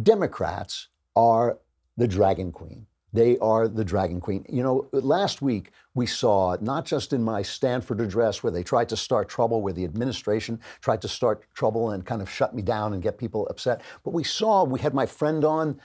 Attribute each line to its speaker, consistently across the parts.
Speaker 1: Democrats are the Dragon Queen. They are the Dragon Queen. You know, last week we saw, not just in my Stanford address where they tried to start trouble, where the administration tried to start trouble and kind of shut me down and get people upset, but we had my friend on,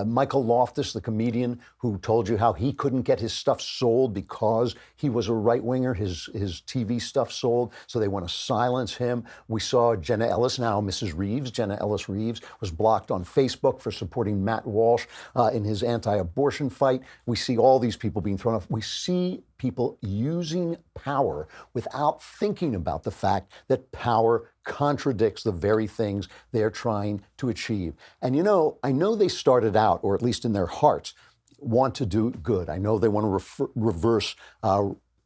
Speaker 1: Michael Loftus, the comedian, who told you how he couldn't get his stuff sold because he was a right-winger, his TV stuff sold, so they want to silence him. We saw Jenna Ellis, now Mrs. Reeves, Jenna Ellis Reeves, was blocked on Facebook for supporting Matt Walsh in his anti-abortion fight. We see all these people being thrown off. We see people using power without thinking about the fact that power contradicts the very things they're trying to achieve. And you know, I know they started out, or at least in their hearts, want to do good. I know they want to reverse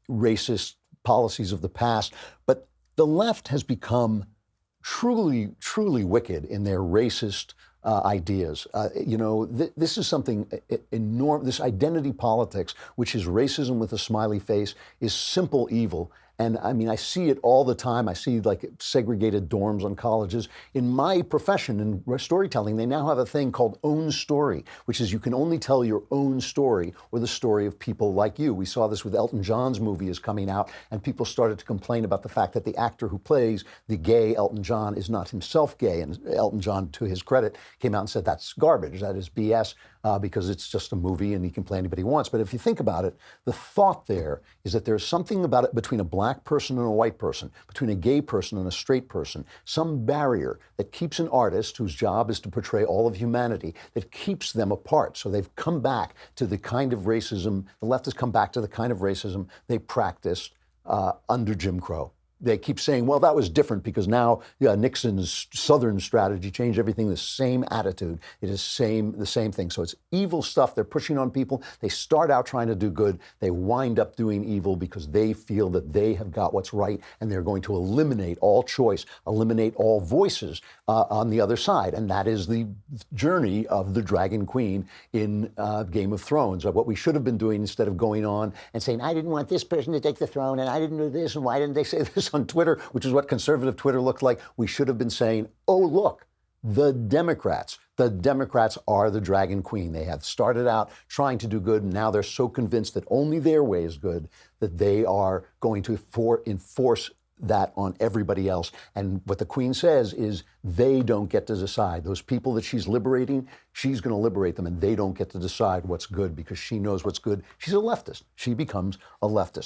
Speaker 1: racist policies of the past, but the left has become truly, truly wicked in their racist ideas. This is something enormous. This identity politics, which is racism with a smiley face, is simple evil. And I mean, I see it all the time. I see like segregated dorms on colleges. In my profession in storytelling, they now have a thing called own story, which is you can only tell your own story or the story of people like you. We saw this with Elton John's movie is coming out, and people started to complain about the fact that the actor who plays the gay Elton John is not himself gay. And Elton John, to his credit, came out and said that's garbage, that is BS, because it's just a movie and he can play anybody he wants. But if you think about it, the thought there is that there's something about it between a black person and a white person, between a gay person and a straight person, some barrier that keeps an artist whose job is to portray all of humanity, that keeps them apart. So they've come back to the kind of racism, the left has come back to the kind of racism they practiced under Jim Crow. They keep saying, well, that was different because now Nixon's Southern strategy changed everything. The same attitude. It is the same thing. So it's evil stuff they're pushing on people. They start out trying to do good. They wind up doing evil because they feel that they have got what's right, and they're going to eliminate all choice, eliminate all voices on the other side. And that is the journey of the Dragon Queen in Game of Thrones. What we should have been doing, instead of going on and saying, I didn't want this person to take the throne, and I didn't do this, and why didn't they say this on Twitter, which is what conservative Twitter looked like. We should have been saying, oh, look, the Democrats are the Dragon Queen. They have started out trying to do good, and now they're so convinced that only their way is good that they are going to enforce that on everybody else. And what the Queen says is they don't get to decide. Those people that she's liberating, she's going to liberate them, and they don't get to decide what's good because she knows what's good. She's a leftist. She becomes a leftist.